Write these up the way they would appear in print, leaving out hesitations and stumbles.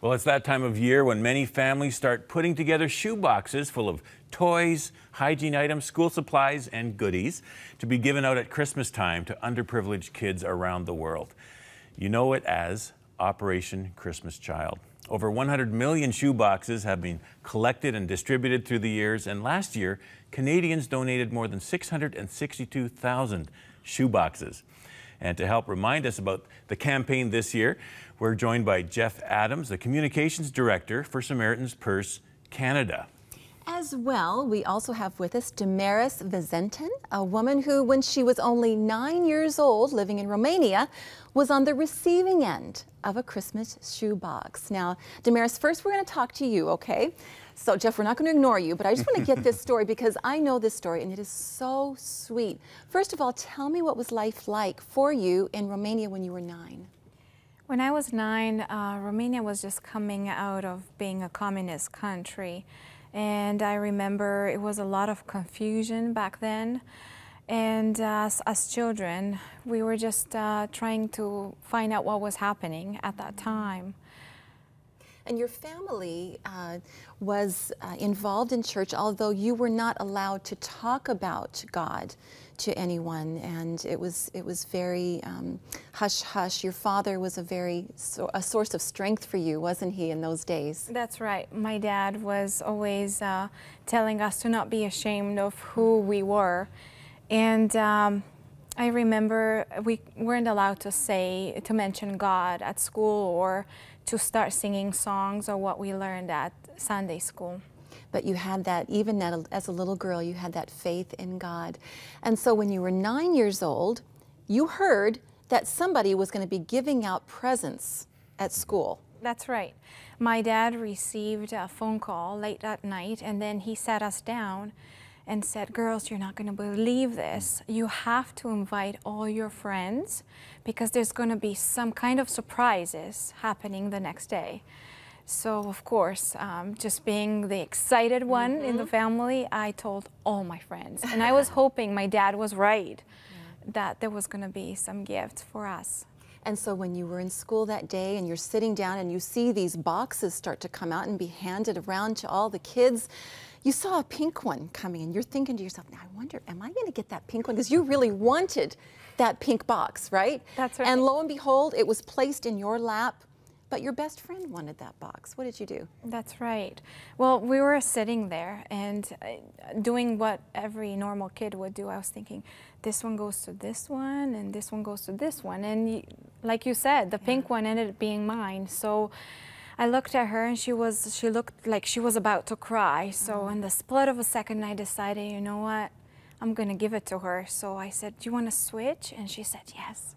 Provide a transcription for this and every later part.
Well, it's that time of year when many families start putting together shoe boxes full of toys, hygiene items, school supplies, and goodies to be given out at Christmas time to underprivileged kids around the world. You know it as Operation Christmas Child. Over 100 million shoe boxes have been collected and distributed through the years, and last year, Canadians donated more than 662,000 shoe boxes. And to help remind us about the campaign this year, we're joined by Jeff Adams, the Communications Director for Samaritan's Purse Canada. As well, we also have with us Damaris Vezentan, a woman who, when she was only 9 years old, living in Romania, was on the receiving end of a Christmas shoebox. Now, Damaris, first we're going to talk to you, okay? So, Jeff, we're not going to ignore you, but I just want to get this story because I know this story and it is so sweet. First of all, tell me what was life like for you in Romania when you were 9? When I was 9, Romania was just coming out of being a communist country. And I remember it was a lot of confusion back then. And as children, we were just trying to find out what was happening at that time. And your family was involved in church, although you were not allowed to talk about God to anyone, and it was very hush-hush. Your father was a source of strength for you, wasn't he, in those days? That's right. My dad was always telling us to not be ashamed of who we were. And I remember we weren't allowed to mention God at school or to start singing songs or what we learned at Sunday school. But you had that, even as a little girl, you had that faith in God. And so when you were 9 years old, you heard that somebody was going to be giving out presents at school. That's right. My dad received a phone call late at night, and then he sat us down and said, "Girls, you're not going to believe this. You have to invite all your friends because there's going to be some kind of surprises happening the next day." So, of course, just being the excited one in the family, I told all my friends. And I was hoping my dad was right, that there was going to be some gifts for us. And so when you were in school that day and you're sitting down and you see these boxes start to come out and be handed around to all the kids, you saw a pink one coming and you're thinking to yourself, now I wonder, am I going to get that pink one? Because you really wanted that pink box, right? That's right. And lo and behold, it was placed in your lap. But your best friend wanted that box. What did you do? That's right. Well, we were sitting there and doing what every normal kid would do. I was thinking, this one goes to this one, and this one goes to this one. And like you said, the pink one ended up being mine. So I looked at her, and she looked like she was about to cry. So in the split of a second, I decided, you know what? I'm going to give it to her. So I said, do you want to switch? And she said, yes.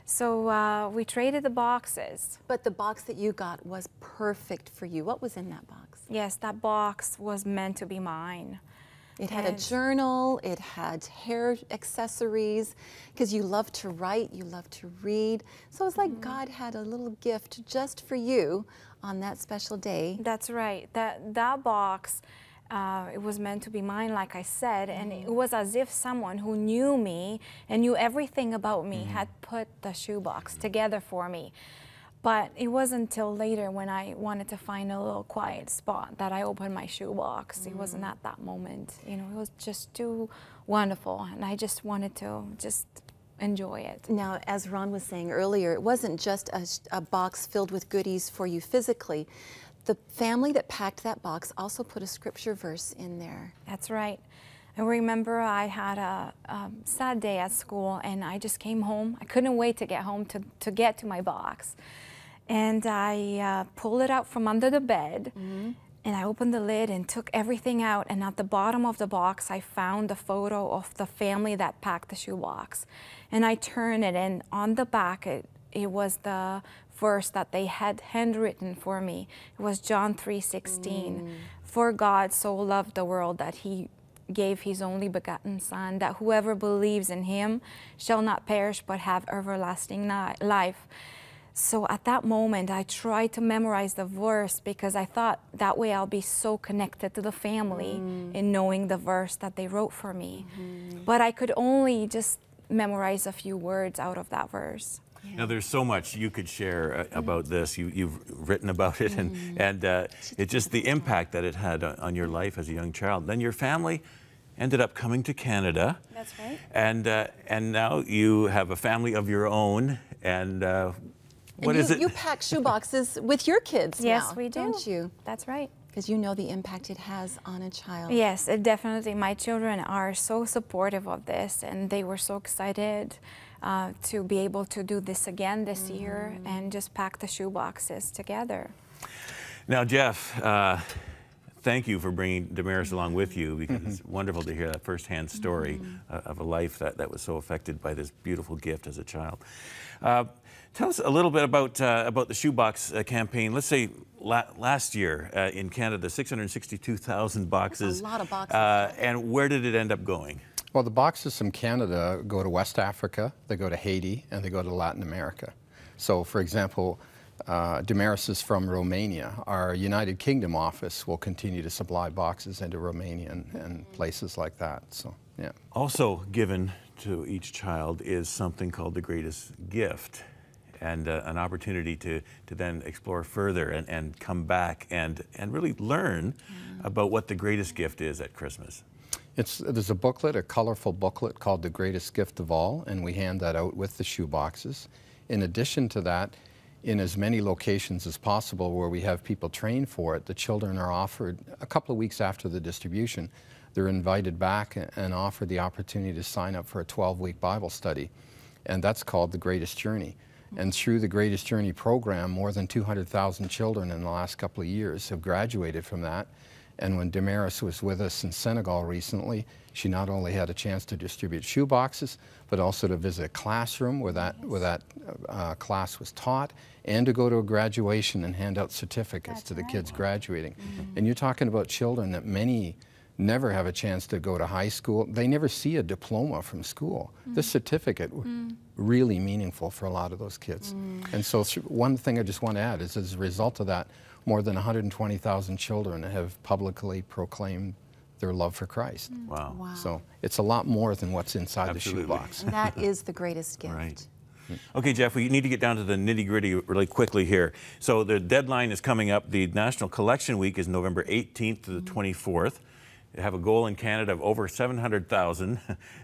So we traded the boxes. But the box that you got was perfect for you. What was in that box? Yes, that box was meant to be mine. It had a journal, it had hair accessories, because you love to write, you love to read. So it's like God had a little gift just for you on that special day. That's right. That box, it was meant to be mine, like I said, and it was as if someone who knew me and knew everything about me had put the shoebox together for me. But it wasn't until later when I wanted to find a little quiet spot that I opened my shoebox. It wasn't at that moment. You know, it was just too wonderful, and I just wanted to just enjoy it. Now, as Ron was saying earlier, it wasn't just a box filled with goodies for you physically. The family that packed that box also put a scripture verse in there. That's right. I remember I had a sad day at school, and I just came home. I couldn't wait to get home to get to my box. And I pulled it out from under the bed, and I opened the lid and took everything out. And at the bottom of the box, I found a photo of the family that packed the shoebox. And I turned it, and on the back, it was the verse that they had handwritten for me. It was John 3:16. For God so loved the world that he gave his only begotten Son, that whoever believes in him shall not perish but have everlasting life. So at that moment, I tried to memorize the verse because I thought that way I'll be so connected to the family in knowing the verse that they wrote for me. But I could only just memorize a few words out of that verse. Now, there's so much you could share about this. You've written about it, and it's just the impact that it had on your life as a young child. Then your family ended up coming to Canada. That's right. And now you have a family of your own, and what is it? You pack shoe boxes with your kids Yes, now, we do. don't you? That's right. Because you know the impact it has on a child. Yes, it definitely. My children are so supportive of this, and they were so excited to be able to do this again this year and just pack the shoe boxes together. Now, Jeff, thank you for bringing Damaris along with you, because it's wonderful to hear that firsthand story of a life that was so affected by this beautiful gift as a child. Tell us a little bit about the shoebox campaign. Let's say last year in Canada, 662,000 boxes. That's a lot of boxes. And where did it end up going? Well, the boxes from Canada go to West Africa, they go to Haiti, and they go to Latin America. So, for example, Damaris is from Romania. Our United Kingdom office will continue to supply boxes into Romania and places like that. So, yeah. Also given to each child is something called the greatest gift, and an opportunity to then explore further and come back and really learn about what the greatest gift is at Christmas. There's a booklet, a colorful booklet called The Greatest Gift of All, and we hand that out with the shoe boxes. In addition to that, in as many locations as possible where we have people trained for it, the children are offered, a couple of weeks after the distribution, they're invited back and offered the opportunity to sign up for a 12-week Bible study, and that's called The Greatest Journey. And through the Greatest Journey program, more than 200,000 children in the last couple of years have graduated from that. And when Damaris was with us in Senegal recently, she not only had a chance to distribute shoe boxes, but also to visit a classroom where that class was taught, and to go to a graduation and hand out certificates to the kids graduating. And you're talking about children that many never have a chance to go to high school. They never see a diploma from school. This certificate really meaningful for a lot of those kids. And so one thing I just want to add is, as a result of that, more than 120,000 children have publicly proclaimed their love for Christ. Wow. So it's a lot more than what's inside the shoebox. And that is the greatest gift. Right. Okay, Jeff, we need to get down to the nitty-gritty really quickly here. So the deadline is coming up. The National Collection Week is November 18th to the 24th. They have a goal in Canada of over 700,000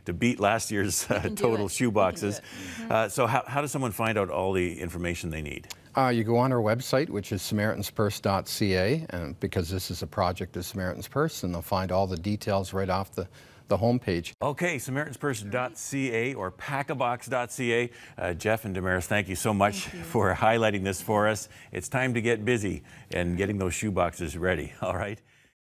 to beat last year's total shoe boxes. So how does someone find out all the information they need? You go on our website, which is SamaritansPurse.ca, and because this is a project of Samaritan's Purse, and they'll find all the details right off the homepage. Okay, SamaritansPurse.ca or packabox.ca. Jeff and Damaris, thank you so much for highlighting this for us. It's time to get busy and getting those shoe boxes ready, all right?